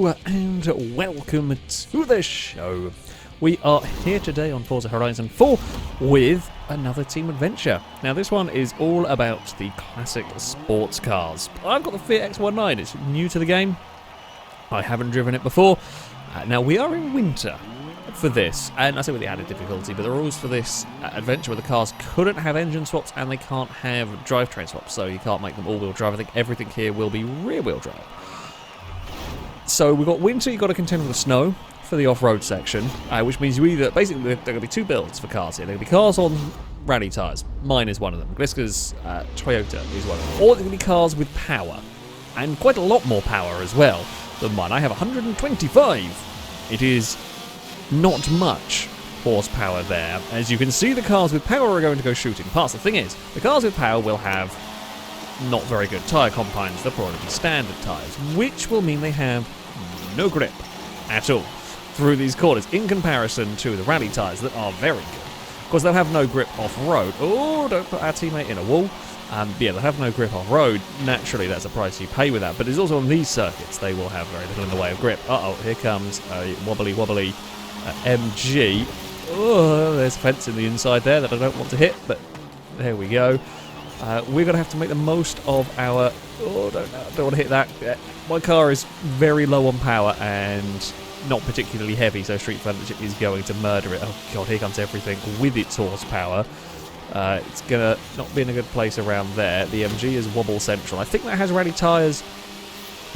Hello and welcome to the show. We are here today on Forza Horizon 4 with another team adventure. Now this one is all about the classic sports cars. I've got the Fiat X1, it's new to the game. I haven't driven it before. Now we are in winter for this, and I say with the added difficulty, but the rules for this adventure with the cars couldn't have engine swaps and they can't have drivetrain swaps, so you can't make them all-wheel drive. I think everything here will be rear-wheel drive. So we've got winter, you've got to contend with the snow for the off-road section, which means you either, basically there are going to be two builds for cars here. There are going to be cars on rally tyres, mine is one of them, Gliska's Toyota is one of them, or there are going to be cars with power, and quite a lot more power as well than mine. I have 125. It is not much horsepower there. As you can see, the cars with power are going to go shooting past. The thing is, the cars with power will have not very good tyre compounds. They'll probably be standard tyres, which will mean they have no grip at all through these corners in comparison to the rally tyres that are very good. Of course, they'll have no grip off-road. Oh, don't put our teammate in a wall. Yeah, they'll have no grip off-road. Naturally, that's a price you pay with that. But it's also on these circuits, they will have very little in the way of grip. Uh-oh, here comes a wobbly MG. Oh, there's a fence in the inside there that I don't want to hit, but there we go. We're going to have to make the most of our... Oh, don't want to hit that. My car is very low on power and not particularly heavy, so Street Fighter is going to murder it. Oh god, here comes everything with its horsepower. It's going to not be in a good place around there. The MG is wobble central. I think that has rally tyres,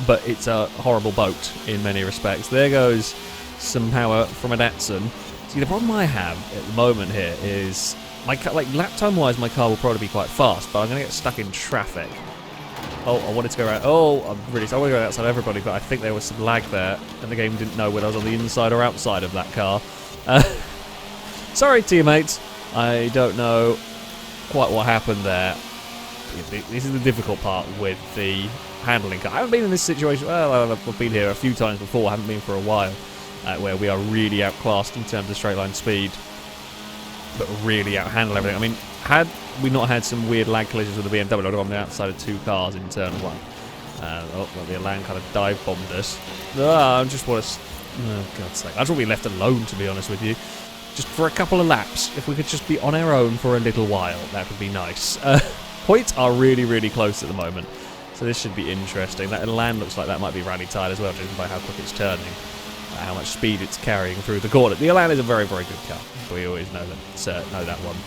but it's a horrible boat in many respects. There goes some power from a Datsun. See, the problem I have at the moment here is... lap time wise, my car will probably be quite fast, but I'm going to get stuck in traffic. Oh, I wanted to go around. Oh, I'm really sorry. I want to go outside everybody, but I think there was some lag there, and the game didn't know whether I was on the inside or outside of that car. Sorry, teammates. I don't know quite what happened there. This is the difficult part with the handling car. I haven't been in this situation. Well, I've been here a few times before. I haven't been for a while, where we are really outclassed in terms of straight line speed, but really outhandle everything. I mean, had we not had some weird lag collisions with the BMW, I'd have on the outside of two cars in turn one. The Elan kind of dive bombed us. I just want to... Oh, God's sake. I just want to be left alone, to be honest with you. Just for a couple of laps. If we could just be on our own for a little while, that would be nice. Points are really, really close at the moment, so this should be interesting. That Elan looks like that might be rally tired as well, judging by how quick it's turning. How much speed it's carrying through the corner. The Elan is a very, very good car. We always know that one.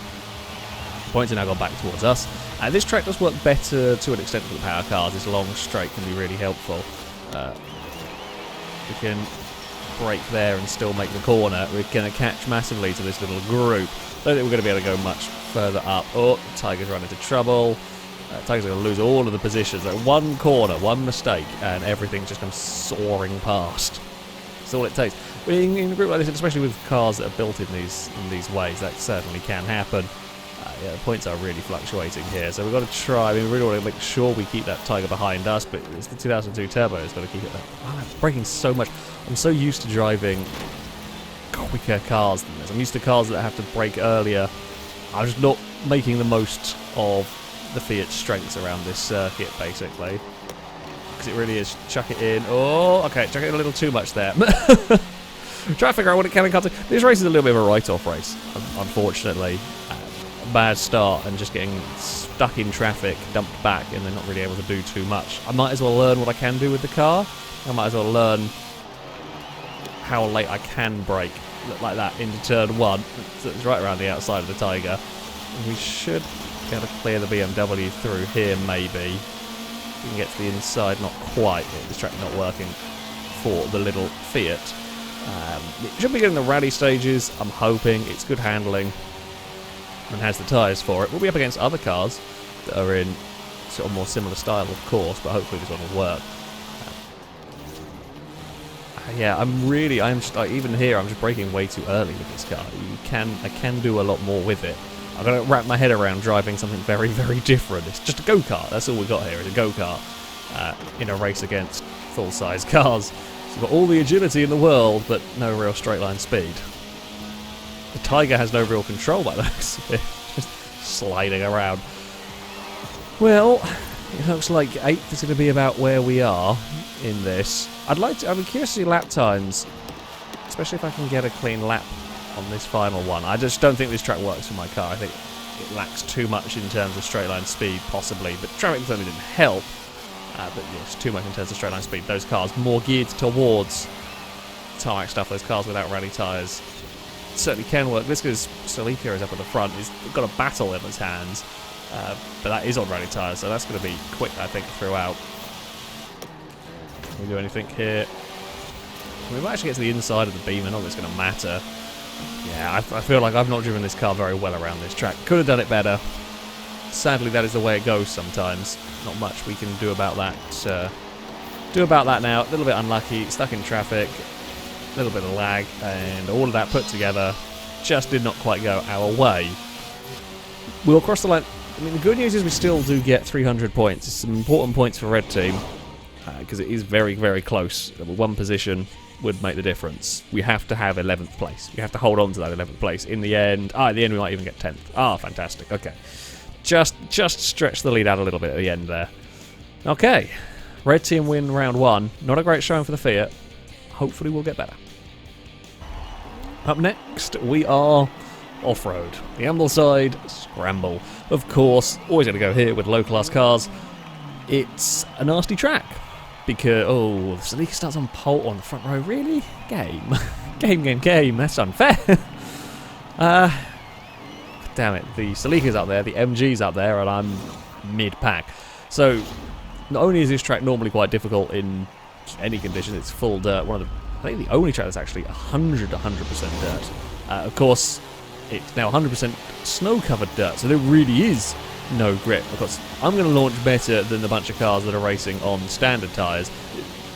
Points are now gone back towards us. This track does work better to an extent for the power cars. This long straight can be really helpful. We can brake there and still make the corner. We're going to catch massively to this little group. I don't think we're going to be able to go much further up. Oh, Tiger's run into trouble. Tiger's going to lose all of the positions. Like one corner, one mistake, and everything just comes soaring past. That's all it takes. In a group like this, especially with cars that are built in these ways, that certainly can happen. Yeah, the points are really fluctuating here, so we've got to try. I mean, we really want to make sure we keep that Tiger behind us, but it's the 2002 Turbo that's got to keep it there. Oh, I'm braking so much. I'm so used to driving quicker cars than this. I'm used to cars that have to brake earlier. I'm just not making the most of the Fiat strengths around this circuit, basically. Because it really is. Chuck it in. Oh, okay, chuck it in a little too much there. Try to figure out what it can and can't do. This race is a little bit of a write-off race, unfortunately. Bad start and just getting stuck in traffic, dumped back, and then not really able to do too much. I might as well learn what I can do with the car. I might as well learn how late I can brake like that into turn one. So it's right around the outside of the Tiger. We should be able to clear the BMW through here, maybe. We can get to the inside, not quite. This track not working for the little Fiat. It should be getting the rally stages, I'm hoping. It's good handling and has the tyres for it. We'll be up against other cars that are in sort of more similar style, of course, but hopefully this one will work. Yeah, even here, I'm just braking way too early with this car. I can do a lot more with it. I've got to wrap my head around driving something very, very different. It's just a go-kart. That's all we got here, is a go-kart in a race against full-size cars. So we've got all the agility in the world, but no real straight-line speed. The Tiger has no real control by those. Just sliding around. Well, It looks like 8th is going to be about where we are in this. I'm curious to see lap times, especially if I can get a clean lap on this final one. I just don't think this track works for my car. I think it lacks too much in terms of straight line speed, possibly, but traffic certainly didn't help. But yes, too much in terms of straight line speed. Those cars more geared towards tarmac stuff, those cars without rally tyres certainly can work. This because Celica is up at the front, he's got a battle in his hands, but that is on rally tyres, so that's going to be quick, I think, throughout. Can we do anything here? We might actually get to the inside of the beam, and not that it's going to matter. Yeah, I feel like I've not driven this car very well around this track. Could have done it better. Sadly, that is the way it goes sometimes. Not much we can do about that. Now. A little bit unlucky, stuck in traffic, a little bit of lag, and all of that put together just did not quite go our way. We'll cross the line. I mean, the good news is we still do get 300 points. It's some important points for Red Team, because it is very, very close. One position would make the difference. We have to have 11th place. We have to hold on to that 11th place. In the end, we might even get 10th. Fantastic. Okay. Just stretch the lead out a little bit at the end there. Okay. Red Team win round 1. Not a great showing for the Fiat. Hopefully we'll get better. Up next, we are off-road. The Ambleside Scramble. Of course, always going to go here with low-class cars. It's a nasty track. Because, Celica starts on pole on the front row. Really? Game. Game. That's unfair. Damn it. The Celica's up there, the MG's up there, and I'm mid-pack. So, not only is this track normally quite difficult in any condition, it's full dirt. I think the only track that's actually 100% dirt. Of course, it's now 100% snow-covered dirt, so there really is no grip. Of course, I'm going to launch better than the bunch of cars that are racing on standard tyres.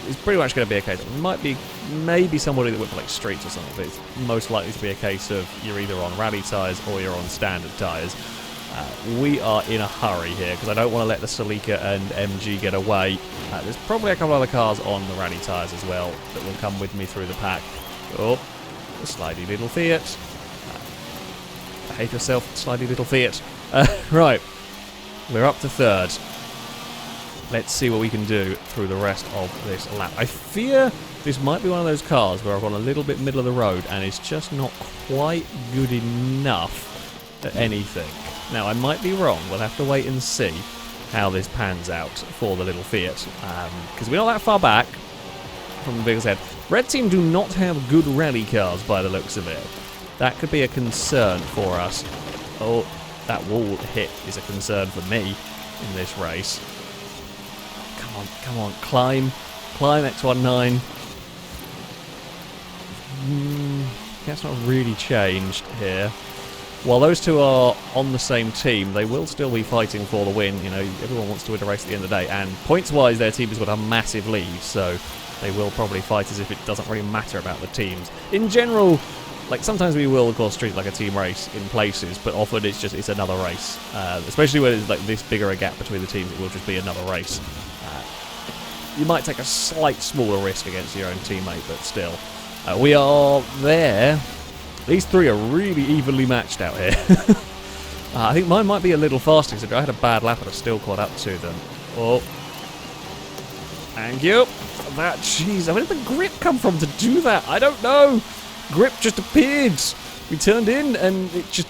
It's pretty much going to be a case. It might be maybe somebody that went for like streets or something, but it's most likely to be a case of you're either on rally tyres or you're on standard tyres. We are in a hurry here because I don't want to let the Celica and MG get away. There's probably a couple other cars on the rally tyres as well that will come with me through the pack. Oh, the slidey little Fiat. Behave yourself, slidey little Fiat. Right, we're up to 3rd. Let's see what we can do through the rest of this lap. I fear this might be one of those cars where I've gone a little bit middle of the road and it's just not quite good enough at anything. Now, I might be wrong. We'll have to wait and see how this pans out for the little Fiat. Because we're not that far back from the vehicle's head. Red Team do not have good rally cars by the looks of it. That could be a concern for us. Oh, that wall hit is a concern for me in this race. Come on, climb X19. That's not really changed here. While those two are on the same team, they will still be fighting for the win. You know, everyone wants to win a race at the end of the day, and points-wise, their team has got a massive lead, so they will probably fight as if it doesn't really matter about the teams. In general, like sometimes we will, of course, treat it like a team race in places, but often it's another race. Especially when it's like this bigger a gap between the teams, it will just be another race. You might take a slight smaller risk against your own teammate, but still. We are there. These three are really evenly matched out here. I think mine might be a little faster, because I had a bad lap and I still caught up to them. Oh. Thank you. Jeez, where did the grip come from to do that? I don't know. Grip just appeared. We turned in and it just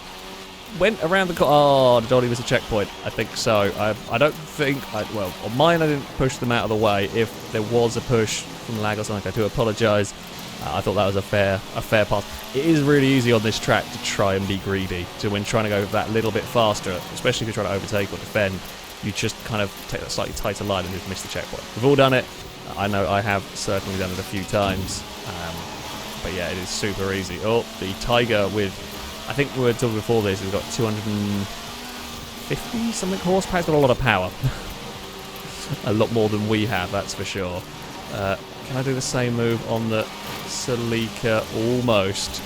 went around the car. Oh, did Ollie miss a checkpoint? I think so. I don't think... well, on mine I didn't push them out of the way. If there was a push from lag or something, I do apologise. I thought that was a fair pass. It is really easy on this track to try and be greedy. So when trying to go that little bit faster, especially if you're trying to overtake or defend, you just kind of take that slightly tighter line and just miss the checkpoint. We've all done it. I know I have certainly done it a few times. But yeah, it is super easy. Oh, the Tiger with... I think we were talking before this, we've got 250 something horsepower. It's got a lot of power. A lot more than we have, that's for sure. Can I do the same move on the Celica? Almost.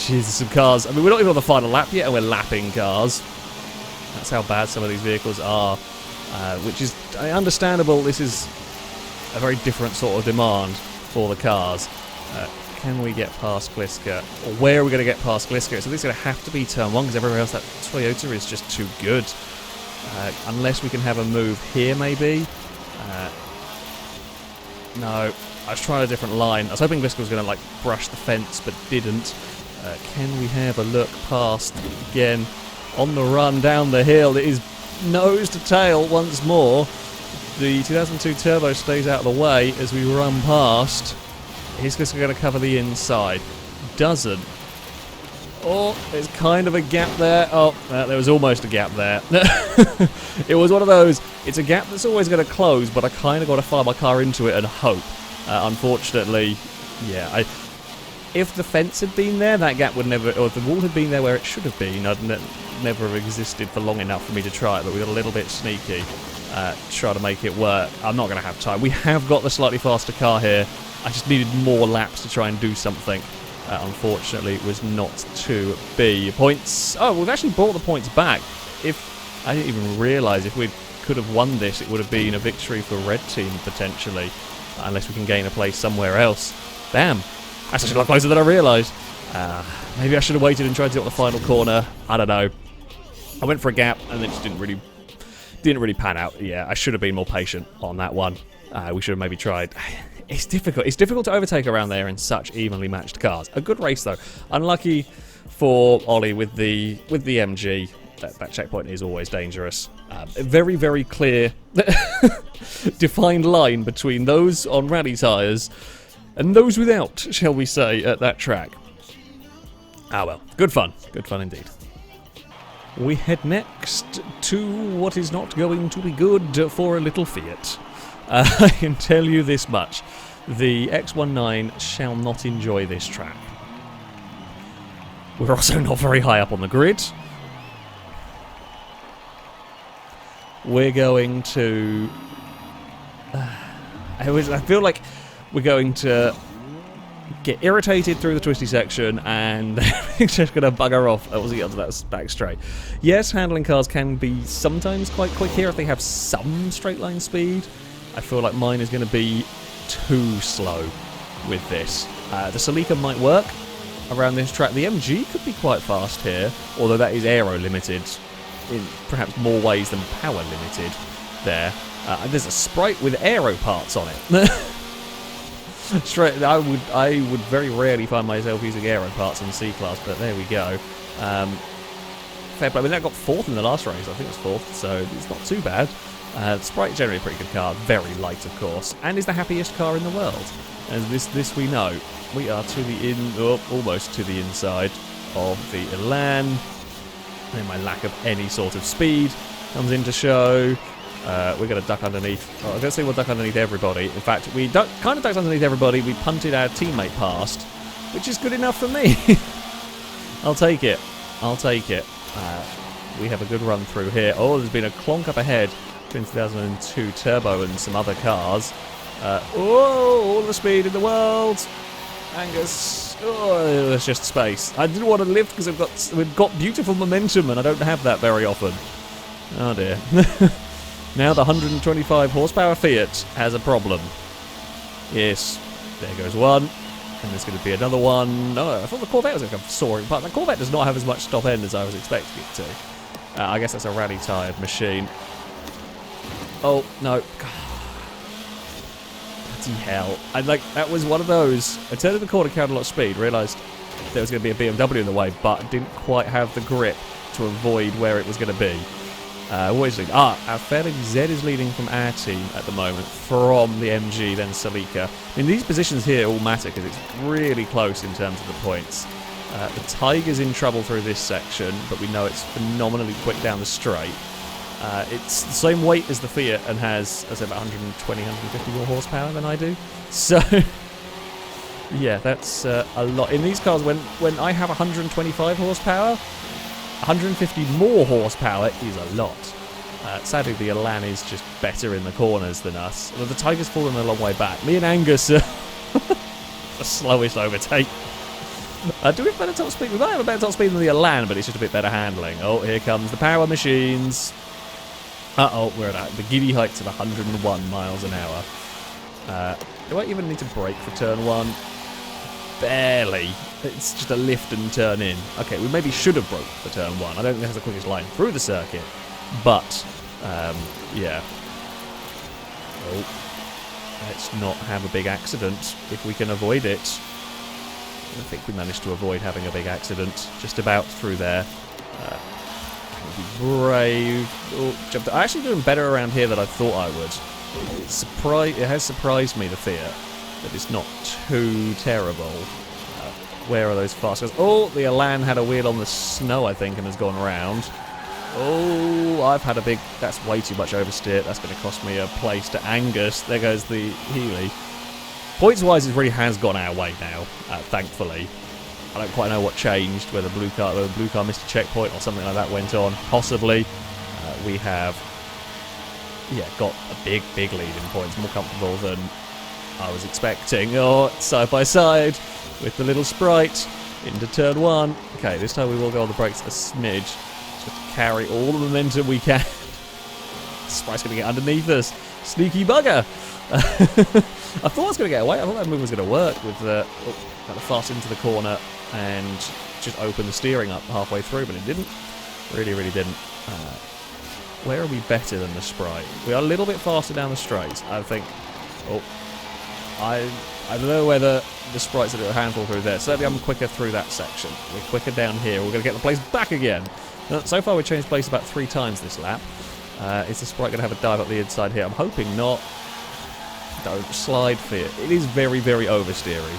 Jesus, some cars. I mean, we're not even on the final lap yet, and we're lapping cars. That's how bad some of these vehicles are. Which is understandable. This is a very different sort of demand for the cars. Can we get past Gliska? Or where are we going to get past Gliska? So this is going to have to be turn 1, because everywhere else, that Toyota is just too good. Unless we can have a move here, maybe. No, I was trying a different line. I was hoping Visca was going to like brush the fence, but didn't. Can we have a look past again? On the run down the hill, it is nose to tail once more. The 2002 Turbo stays out of the way as we run past. He's just going to cover the inside. Doesn't. Oh, there's kind of a gap there. Oh, there was almost a gap there. It was one of those, it's a gap that's always going to close, but I kind of got to fire my car into it and hope. Unfortunately, yeah, if the fence had been there, that gap would never, or if the wall had been there where it should have been, I'd never have existed for long enough for me to try it, but we got a little bit sneaky to try to make it work. I'm not going to have time. We have got the slightly faster car here. I just needed more laps to try and do something. Unfortunately, it was not to be. Points. Oh, we've actually brought the points back. If I didn't even realise if we could have won this, it would have been a victory for Red Team potentially, unless we can gain a place somewhere else. Damn, that's actually a lot closer than I realised. Maybe I should have waited and tried to get the final corner. I don't know. I went for a gap and it just didn't really pan out. Yeah, I should have been more patient on that one. We should have maybe tried. It's difficult. It's difficult to overtake around there in such evenly matched cars. A good race though. Unlucky for Ollie with the MG. That checkpoint is always dangerous. A very, very clear, defined line between those on rally tyres and those without, shall we say, at that track. Ah well, good fun. Good fun indeed. We head next to what is not going to be good for a little Fiat. I can tell you this much. The X1 shall not enjoy this track. We're also not very high up on the grid. We're going to... I feel like we're going to get irritated through the twisty section and it's just going to bugger off onto that back straight. Yes, handling cars can be sometimes quite quick here if they have some straight line speed. I feel like mine is going to be too slow with this. The Celica might work around this track. The MG could be quite fast here, although that is aero limited in perhaps more ways than power limited there. There's a Sprite with aero parts on it. I would very rarely find myself using aero parts in C-Class, but there we go. Fair play. I mean, that got 4th in the last race. I think it was 4th, so it's not too bad. Sprite generally a pretty good car, very light of course, and is the happiest car in the world. As this we know. We are to the almost to the inside of the Elan. And my lack of any sort of speed comes into show. We're going to duck underneath. Oh, I was going to say we'll duck underneath everybody. In fact, we kind of ducked underneath everybody. We punted our teammate past, which is good enough for me. I'll take it. I'll take it. We have a good run through here. Oh, there's been a clonk up ahead between 2002 Turbo and some other cars. All the speed in the world. Angus. Oh, there's just space. I didn't want to lift because we've got beautiful momentum and I don't have that very often. Oh dear. Now the 125 horsepower Fiat has a problem. Yes, there goes one. And there's going to be another one. No, I thought the Corvette was going to come soaring, but the Corvette does not have as much stop end as I was expecting it to. I guess that's a rally-tired machine. Oh, no. Bloody hell. That was one of those. I turned in the corner, carried a lot of speed, realised there was going to be a BMW in the way, but didn't quite have the grip to avoid where it was going to be. What is leading? Our FailRace Z is leading from our team at the moment, from the MG, then Celica. I mean, these positions here all matter because it's really close in terms of the points. The Tiger's in trouble through this section, but we know it's phenomenally quick down the straight. It's the same weight as the Fiat and has, as I said, about 120, 150 more horsepower than I do. So, yeah, that's a lot. In these cars, when I have 125 horsepower, 150 more horsepower is a lot. Sadly, the Elan is just better in the corners than us. Although the Tiger's fallen a long way back. Me and Angus are the slowest overtake. Do we have better top speed? We might have a better top speed than the Elan, but it's just a bit better handling. Oh, here comes the power machines. Uh-oh, we're at the giddy heights of 101 miles an hour. Do I even need to brake for turn 1? Barely. It's just a lift and turn in. Okay, we maybe should have broke for turn 1. I don't think that's the quickest line through the circuit, but Yeah. Oh. Let's not have a big accident if we can avoid it. I think we managed to avoid having a big accident. Just about through there. Can we be brave? Oh, jumped. I'm actually doing better around here than I thought I would. It has surprised me, the Fiat, that it's not too terrible. Where are those fast cars? Oh, the Elan had a wheel on the snow, I think, and has gone around. Oh, I've had a big... That's way too much oversteer. That's going to cost me a place to Angus. There goes the Healy. Points-wise, it really has gone our way now, thankfully. I don't quite know what changed, whether the blue car missed a checkpoint or something like that went on. Possibly. We have, got a big lead in points. More comfortable than I was expecting. Oh, side by side with the little sprite into turn 1. Okay, this time we will go on the brakes a smidge. Just carry all the momentum we can. Sprite's going to get underneath us. Sneaky bugger. I thought I was going to get away. I thought that move was going to work with kind of fast into the corner and just open the steering up halfway through, but it didn't. Really didn't. Where are we better than the Sprite? We are a little bit faster down the straight, I think. Oh, I don't know whether the Sprite's a little handful through there. Certainly I'm quicker through that section. We're quicker down here. We're going to get the place back again. So far we've changed place about 3 times this lap. Is the Sprite going to have a dive up the inside here? I'm hoping not. Don't slide, Fiat. It is very oversteery.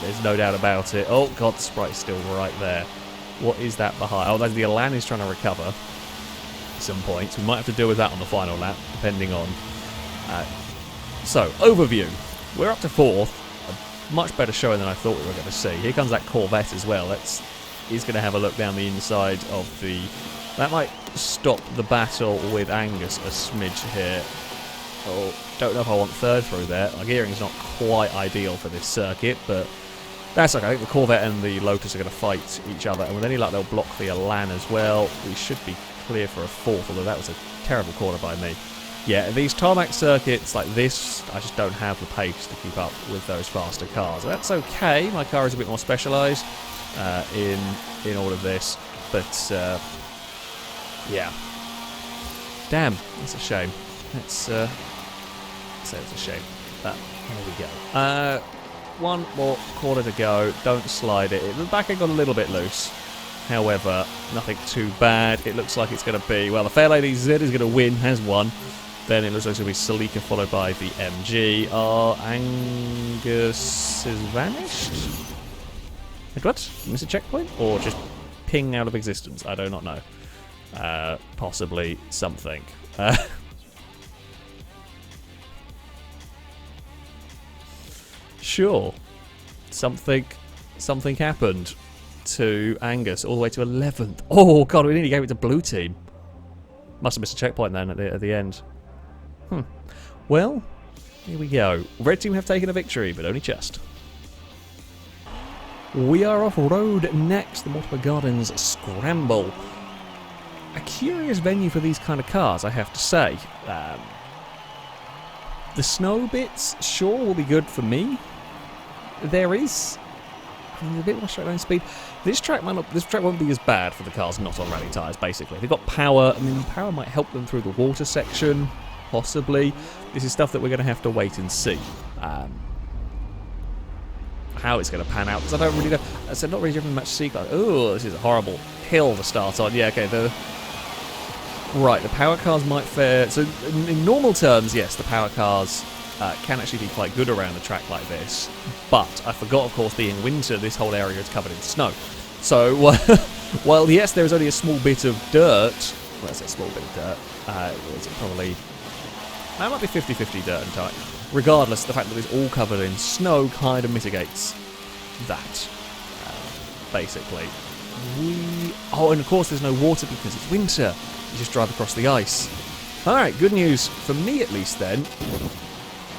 There's no doubt about it. Oh god, the Sprite's still right there. What is that behind? Oh, that's the Elan is trying to recover at some points. We might have to deal with that on the final lap, depending on. So, overview. We're up to 4th. A much better showing than I thought we were going to see. Here comes that Corvette as well. He's going to have a look down the inside of the... That might stop the battle with Angus a smidge here. Oh, don't know if I want 3rd through there. My gearing's not quite ideal for this circuit, but that's okay. I think the Corvette and the Lotus are going to fight each other, and with any luck they'll block the Elan as well. We should be clear for a 4th, although that was a terrible corner by me. Yeah, these tarmac circuits like this, I just don't have the pace to keep up with those faster cars. That's okay. My car is a bit more specialised in all of this, but yeah. Damn, that's a shame. Let's say it's a shame. But there we go. 1 more corner to go. Don't slide it. The back end got a little bit loose. However, nothing too bad. It looks like it's going to be... Well, the Fairlady Z is going to win. Has won. Then it looks like it's going to be Celica followed by the MG. Angus is vanished? What? Miss a checkpoint? Or just ping out of existence? I do not know. Possibly something. Sure. Something happened to Angus all the way to 11th. Oh god, we nearly gave it to blue team. Must have missed a checkpoint then at the end. Well, here we go. Red team have taken a victory, but only just. We are off road next, the Mortimer Gardens Scramble. A curious venue for these kind of cars, I have to say. The snow bits, sure, will be good for me. There is a bit more straight line speed. This track won't be as bad for the cars not on rally tyres, basically. They've got power. I mean, power might help them through the water section, possibly. This is stuff that we're going to have to wait and see. How it's going to pan out, because I don't really know. I said, not really having much secret. Oh, this is a horrible hill to start on. Yeah, okay, the power cars might fare... So, in normal terms, yes, the power cars can actually be quite good around a track like this. But I forgot, of course, being winter, this whole area is covered in snow. So, while, yes, there is only a small bit of dirt... Well, I say small bit of dirt. It's probably... That might be 50-50 dirt and time. Regardless, the fact that it's all covered in snow kind of mitigates that, basically. Oh, and of course there's no water because it's winter. You just drive across the ice. Alright, good news, for me at least then.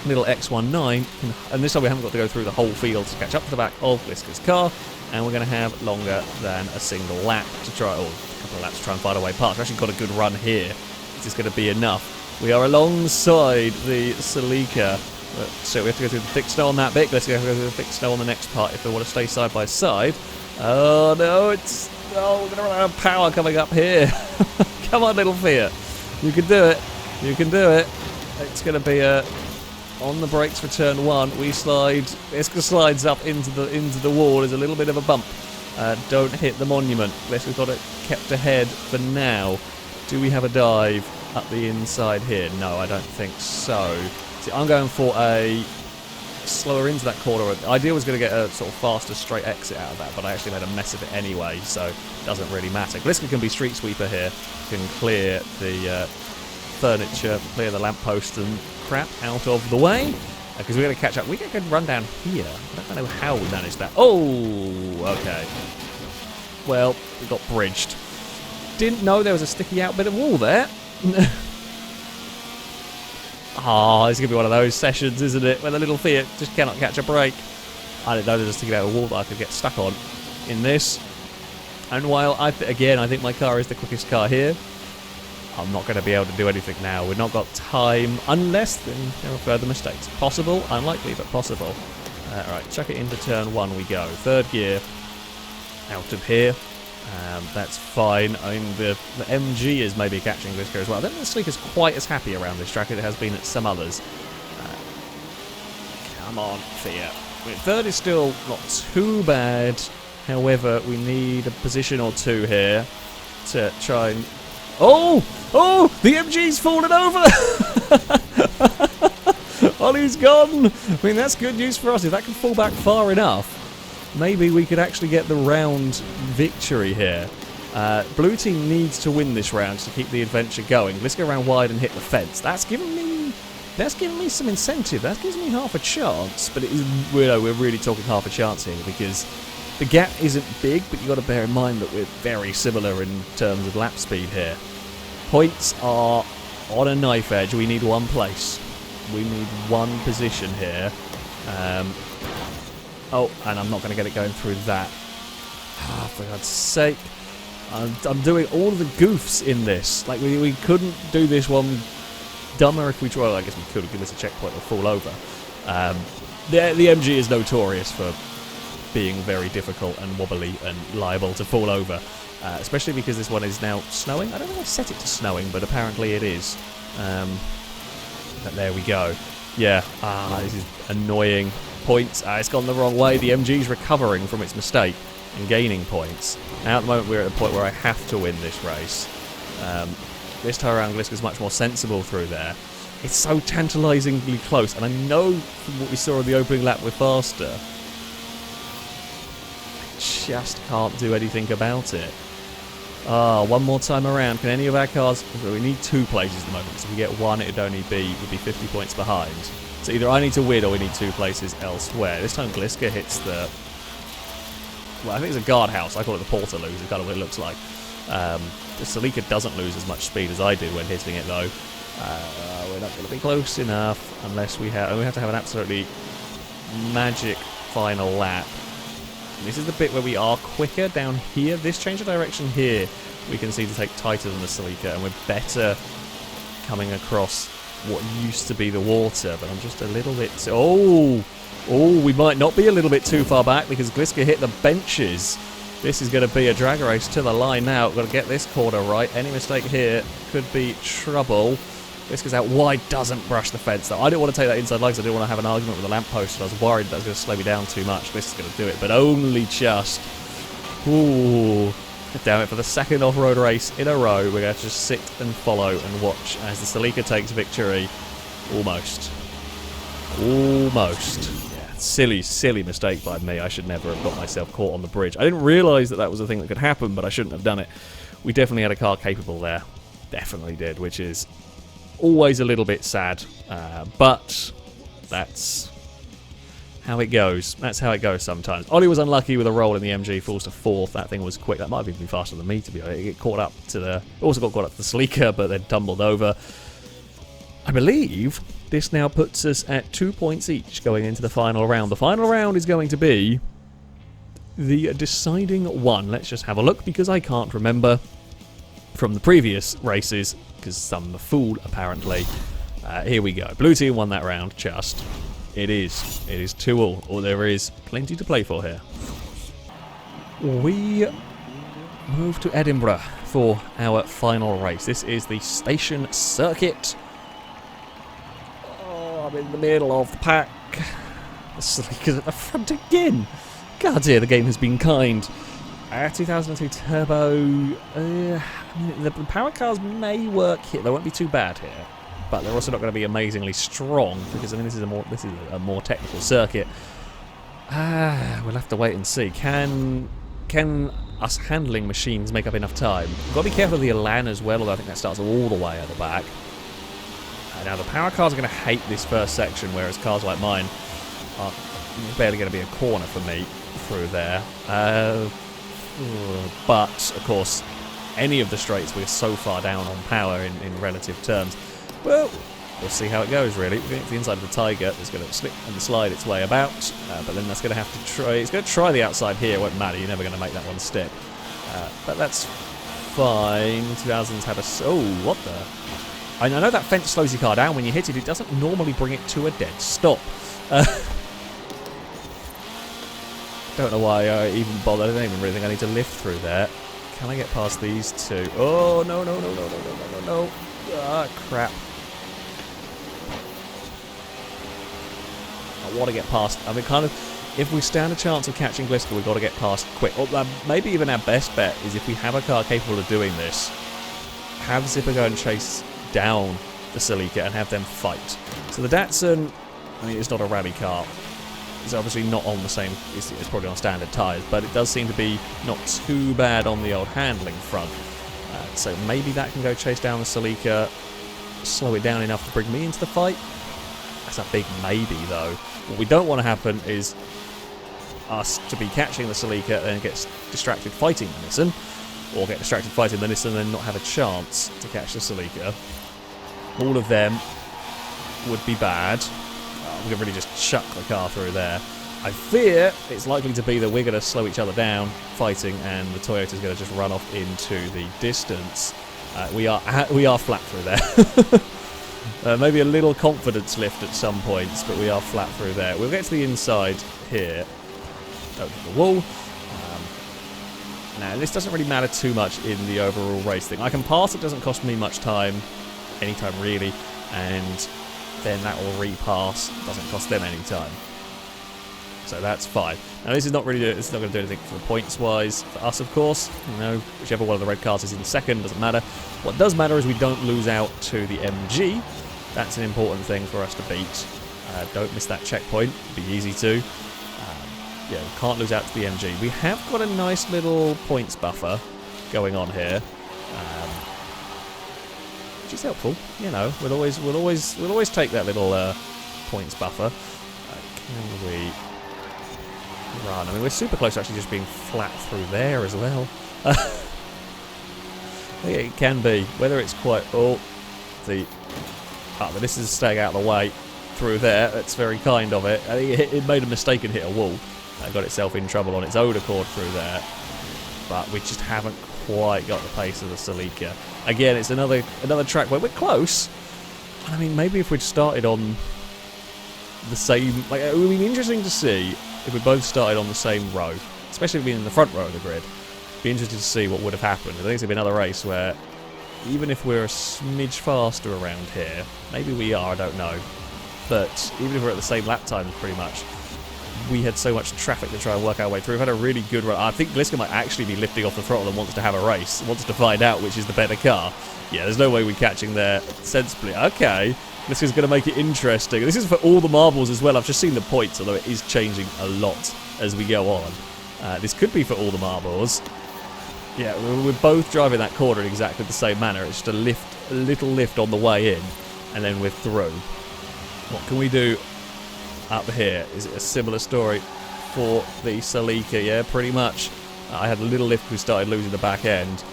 Little X19, and this time we haven't got to go through the whole field to catch up to the back of Whisker's car, and we're going to have longer than a single lap to try, or a couple of laps to try and find our way past. We've actually got a good run here. This is going to be enough. We are alongside the Celica, so we have to go through the thick snow on that bit. Let's go through the thick snow on the next part if we want to stay side by side. Oh no, we're going to run out of power coming up here. Come on, little Fiat. You can do it. You can do it. It's going to be a... On the brakes for turn 1, we slide... Iska slides up into the wall. There's a little bit of a bump. Don't hit the monument. We've got it kept ahead for now. Do we have a dive up the inside here? No, I don't think so. See, I'm going for a slower into that corner. The idea was going to get a sort of faster straight exit out of that, but I actually made a mess of it anyway, so it doesn't really matter. Gliska can be street sweeper here, can clear the furniture, clear the lamppost and crap out of the way, because we're going to catch up. We get a good run down here. I don't know how we managed that. Oh, okay. Well, we got bridged. Didn't know there was a sticky out bit of wall there. Ah, it's going to be one of those sessions, isn't it, where the little Fiat just cannot catch a break. I didn't know there was a sticky out of wall that I could get stuck on in this. And while, again, I think my car is the quickest car here, I'm not going to be able to do anything now. We've not got time, unless there are further mistakes. Possible, unlikely, but possible. Alright, chuck it into turn 1 we go. Third gear, out of here. That's fine. I mean, the MG is maybe catching this car as well. I don't think the Sleeker's quite as happy around this track as it has been at some others. Come on, Fiat. Third is still not too bad. However, we need a position or two here to try and... Oh! Oh! The MG's fallen over! Ollie's gone! I mean, that's good news for us. If that can fall back far enough, maybe we could actually get the round victory here. Blue team needs to win this round to keep the adventure going. Let's go around wide and hit the fence. That's giving me some incentive. That gives me half a chance. But it is, we're really talking half a chance here because the gap isn't big, but you've got to bear in mind that we're very similar in terms of lap speed here. Points are on a knife edge. We need one place. We need one position here. Oh, and I'm not going to get it going through that. Ah, for God's sake. I'm doing all of the goofs in this. Like, we couldn't do this one dumber if we tried. Well, I guess we could have given us a checkpoint or fall over. The MG is notorious for being very difficult and wobbly and liable to fall over. Especially because this one is now snowing. I don't think I set it to snowing, but apparently it is. But there we go. Yeah, this is annoying. Points. It's gone the wrong way. The MG's recovering from its mistake and gaining points. Now at the moment we're at the point where I have to win this race. This time around Gliska's much more sensible through there. It's so tantalisingly close, and I know from what we saw on the opening lap we're faster. I just can't do anything about it. One more time around. Can any of our cars... We need 2 places at the moment, so if we get 1 it would be 50 points behind. So either I need to win or we need 2 places elsewhere. This time Gliska hits the... Well, I think it's a guardhouse. I call it the Portaloo. It's kind of what it looks like. The Celica doesn't lose as much speed as I do when hitting it, though. We're not going to be close enough unless we have... We have to have an absolutely magic final lap. And this is the bit where we are quicker down here. This change of direction here, we can see to take tighter than the Celica, and we're better coming across what used to be the water, but I'm just a little bit... Oh, we might not be a little bit too far back because Gliska hit the benches. This is going to be a drag race to the line now. We've got to get this corner right. Any mistake here could be trouble. Gliska's out wide, doesn't brush the fence though. I didn't want to take that inside line because I didn't want to have an argument with the lamppost, and I was worried that was going to slow me down too much. This is going to do it, but only just. Ooh. Damn it, for the second off-road race in a row, we're going to just sit and follow and watch as the Celica takes victory. Almost. Almost. Yeah, silly mistake by me. I should never have got myself caught on the bridge. I didn't realise that that was a thing that could happen, but I shouldn't have done it. We definitely had a car capable there. Definitely did, which is always a little bit sad. But that's how it goes. That's how it goes sometimes. Ollie was unlucky with a roll in the MG, falls to 4th. That thing was quick. That might have even been faster than me, to be honest. It got caught up to the... Also got caught up to the Celica, but then tumbled over. I believe this now puts us at 2 points each going into the final round. The final round is going to be the deciding one. Let's just have a look, because I can't remember from the previous races, because I'm a fool, apparently. Here we go. Blue team won that round, just... It is 2-all, or there is plenty to play for here. We move to Edinburgh for our final race. This is the station circuit. Oh, I'm in the middle of the pack. The Celica's at the front again. God dear, the game has been kind. 2002 Turbo. I mean, the power cars may work here. They won't be too bad here, but they're also not going to be amazingly strong because I mean this is a more technical circuit. We'll have to wait and see. Can us handling machines make up enough time? We've got to be careful of the Elan as well, although I think that starts all the way at the back. Now the power cars are going to hate this first section, whereas cars like mine are barely going to be a corner for me through there. But, of course, any of the straights we're so far down on power in relative terms. Well, we'll see how it goes, really. We're going to the inside of the Tiger. It's going to slip and slide its way about, but then that's going to have to try... It's going to try the outside here. It won't matter. You're never going to make that one stick. But that's fine. 2000's had a... Oh, what the... I know that fence slows your car down when you hit it. It doesn't normally bring it to a dead stop. Don't know why I even bothered. I don't even really think I need to lift through there. Can I get past these two? Oh, no. Ah, crap. I want to get past. I mean, kind of, if we stand a chance of catching Gliska, we've got to get past quick. Or maybe even our best bet is if we have a car capable of doing this, have Zipper go and chase down the Celica and have them fight. So the Datsun, I mean, it's not a rally car. It's obviously not on the same, it's probably on standard tyres, but it does seem to be not too bad on the old handling front. So maybe that can go chase down the Celica, slow it down enough to bring me into the fight. That's a big maybe, though. What we don't want to happen is us to be catching the Celica and get distracted fighting the Nissan, or get distracted fighting the Nissan and then not have a chance to catch the Celica. All of them would be bad. We can really just chuck the car through there. I fear it's likely to be that we're going to slow each other down fighting and the Toyota's going to just run off into the distance. We are flat through there. Maybe a little confidence lift at some points, but we are flat through there. We'll get to the inside here. Over the wall. Now, this doesn't really matter too much in the overall race thing. I can pass, it doesn't cost me much time. Anytime, really. And then that will repass. Doesn't cost them any time. So that's fine. Now this is not really. It's not going to do anything for the points wise for us, of course. You know, whichever one of the red cars is in second doesn't matter. What does matter is we don't lose out to the MG. That's an important thing for us to beat. Don't miss that checkpoint. It'd be easy to. Yeah, we can't lose out to the MG. We have got a nice little points buffer going on here. Which is helpful, you know. We'll always take that little points buffer. Can we run? I mean, we're super close to actually just being flat through there as well. It can be whether it's quite. This is staying out of the way through there. That's very kind of it. I think it made a mistake and hit a wall. Got itself in trouble on its own accord through there. But we just haven't quite got the pace of the Celica. Again, it's another track where we're close. I mean, maybe if we'd started on the same... Like, it would be interesting to see if we both started on the same row. Especially being in the front row of the grid. Be interested to see what would have happened. I think it's going to be another race where, even if we're a smidge faster around here, maybe we are, I don't know. But even if we're at the same lap times, pretty much, we had so much traffic to try and work our way through. We've had a really good run. I think Gliska might actually be lifting off the throttle and wants to have a race. Wants to find out which is the better car. Yeah, there's no way we're catching there sensibly. Okay, Gliska's going to make it interesting. This is for all the marbles as well. I've just seen the points, although it is changing a lot as we go on. This could be for all the marbles. Yeah, we're both driving that corner in exactly the same manner. It's just a little lift on the way in, and then we're through. What can we do up here? Is it a similar story for the Celica? Yeah, pretty much. I had a little lift, we started losing the back end.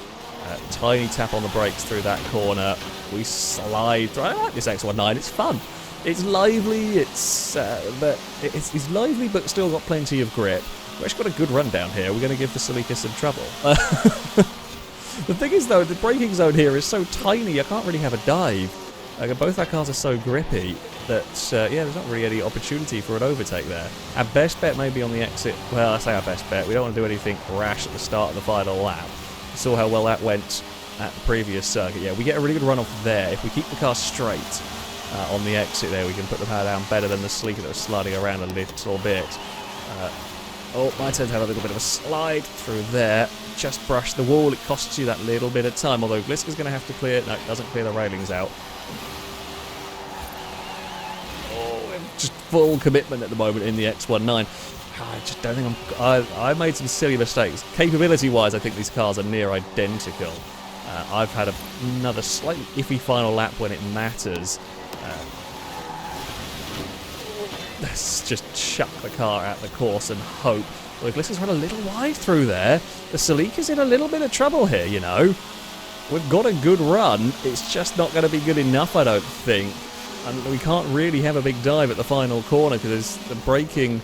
Tiny tap on the brakes through that corner. We slide through. I like this X1 it's fun. It's lively, it's lively but still got plenty of grip. We've actually got a good run down here. We're going to give the Celica some trouble. The thing is, though, the braking zone here is so tiny, I can't really have a dive. Both our cars are so grippy that, yeah, there's not really any opportunity for an overtake there. Our best bet may be on the exit. Well, I say our best bet. We don't want to do anything rash at the start of the final lap. Saw how well that went at the previous circuit. Yeah, we get a really good run off there. If we keep the car straight on the exit there, we can put the power down better than the Sleeker that was sliding around a little bit. Oh, my turn to have a little bit of a slide through there. Just brush the wall. It costs you that little bit of time, although Gliska's going to have to clear... No, it doesn't clear the railings out. Oh, just full commitment at the moment in the X1-9. I just don't think I made some silly mistakes. Capability-wise, I think these cars are near identical. I've had another slightly iffy final lap when it matters. Let's just chuck the car out the course and hope. Well, Gliska's run a little wide through there. The Celica's in a little bit of trouble here, you know. We've got a good run. It's just not going to be good enough, I don't think. And we can't really have a big dive at the final corner because the braking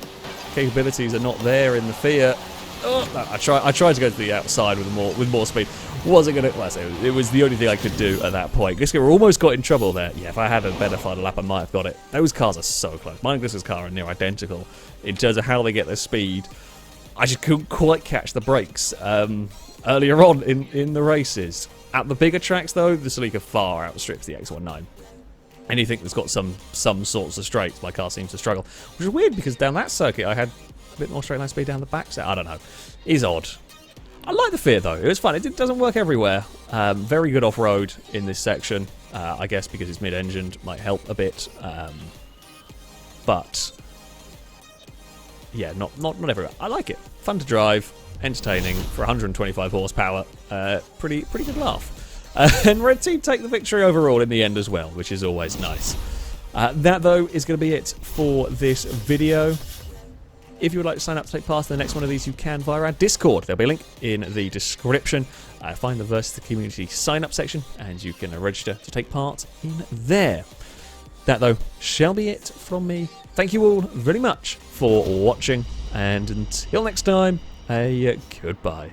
capabilities are not there in the Fiat. Oh, no, I tried to go to the outside with more speed. Wasn't gonna. Well, it was the only thing I could do at that point. Gliska almost got in trouble there. Yeah, if I had a better final lap, I might have got it. Those cars are so close. Mine and Gliska's car are near identical in terms of how they get their speed. I just couldn't quite catch the brakes earlier on in the races. At the bigger tracks, though, the Celica far outstrips the X1-9. Anything that's got some sorts of straights, my car seems to struggle. Which is weird because down that circuit, I had a bit more straight line speed down the back set. I don't know. It's odd. I like the Fiat though. It was fun. It doesn't work everywhere. Very good off-road in this section. I guess because it's mid-engined might help a bit. But yeah, not everywhere. I like it. Fun to drive, entertaining for 125 horsepower. Pretty good laugh. And Red Team take the victory overall in the end as well, which is always nice. That though is going to be it for this video. If you would like to sign up to take part in the next one of these, you can via our Discord. There'll be a link in the description. Find the Versus the Community sign-up section, and you can register to take part in there. That, though, shall be it from me. Thank you all very much for watching, and until next time, a goodbye.